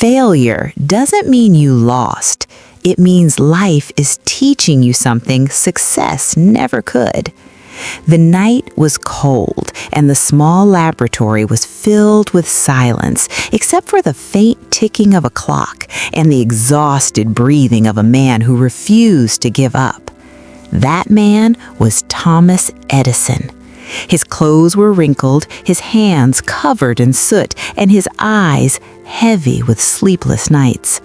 Failure doesn't mean you lost. It means life is teaching you something success never could. The night was cold, and the small laboratory was filled with silence, except for the faint ticking of a clock and the exhausted breathing of a man who refused to give up. That man was Thomas Edison. His clothes were wrinkled, his hands covered in soot, and his eyes heavy with sleepless nights.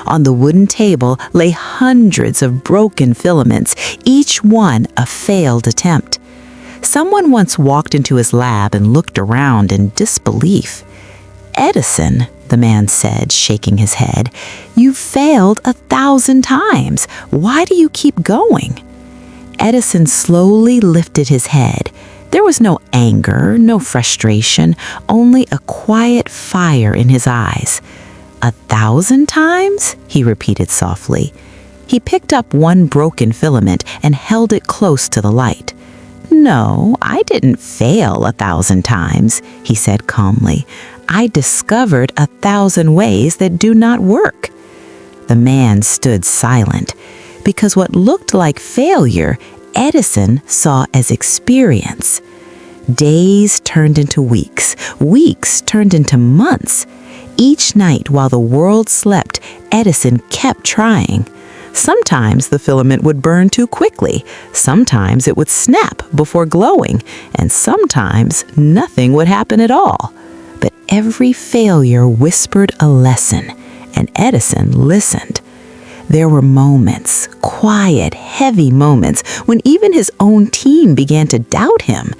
On the wooden table lay hundreds of broken filaments, each one a failed attempt. Someone once walked into his lab and looked around in disbelief. "Edison," the man said, shaking his head, "you've failed 1,000 times. Why do you keep going?" Edison slowly lifted his head. There was no anger, no frustration, only a quiet fire in his eyes. 1,000 times? He repeated softly. He picked up one broken filament and held it close to the light. "No, I didn't fail 1,000 times," he said calmly. "I discovered 1,000 ways that do not work." The man stood silent, because what looked like failure, Edison saw as experience. Days turned into weeks, weeks turned into months. Each night while the world slept, Edison kept trying. Sometimes the filament would burn too quickly, sometimes it would snap before glowing, and sometimes nothing would happen at all. But every failure whispered a lesson, and Edison listened. There were moments, quiet, heavy moments, when even his own team began to doubt him.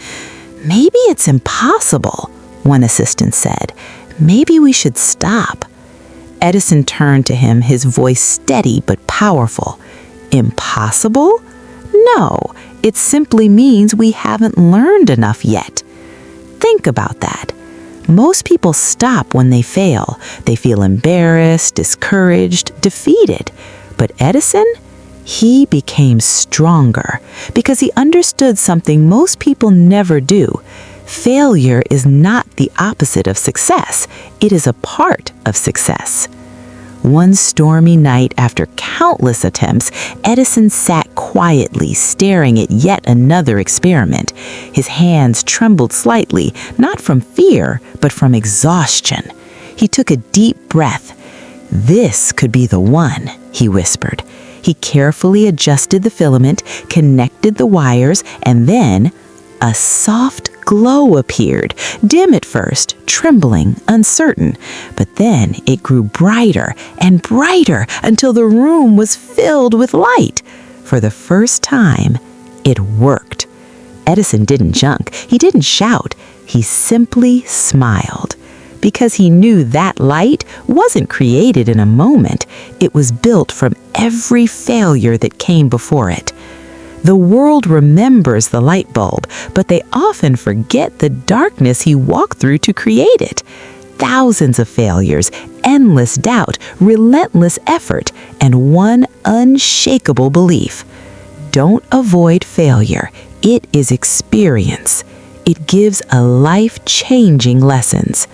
"Maybe it's impossible," one assistant said. "Maybe we should stop." Edison turned to him, his voice steady but powerful. "Impossible? No, it simply means we haven't learned enough yet." Think about that. Most people stop when they fail. They feel embarrassed, discouraged, defeated. But Edison? He became stronger because he understood something most people never do. Failure is not the opposite of success. It is a part of success. One stormy night, after countless attempts, Edison sat quietly, staring at yet another experiment. His hands trembled slightly, not from fear, but from exhaustion. He took a deep breath. "This could be the one," he whispered. He carefully adjusted the filament, connected the wires, and then a soft glow appeared, dim at first, trembling, uncertain. But then it grew brighter and brighter until the room was filled with light. For the first time, it worked. Edison didn't jump. He didn't shout. He simply smiled. Because he knew that light wasn't created in a moment. It was built from every failure that came before it. The world remembers the light bulb, but they often forget the darkness he walked through to create it. Thousands of failures, endless doubt, relentless effort, and one unshakable belief. Don't avoid failure. It is experience. It gives a life-changing lessons.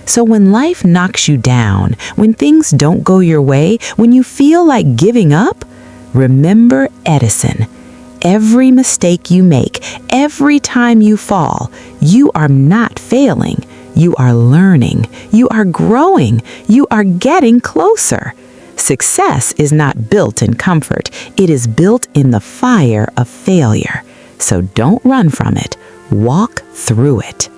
So when life knocks you down, when things don't go your way, when you feel like giving up, remember Edison. Every mistake you make, every time you fall, you are not failing. You are learning. You are growing. You are getting closer. Success is not built in comfort. It is built in the fire of failure. So don't run from it. Walk through it.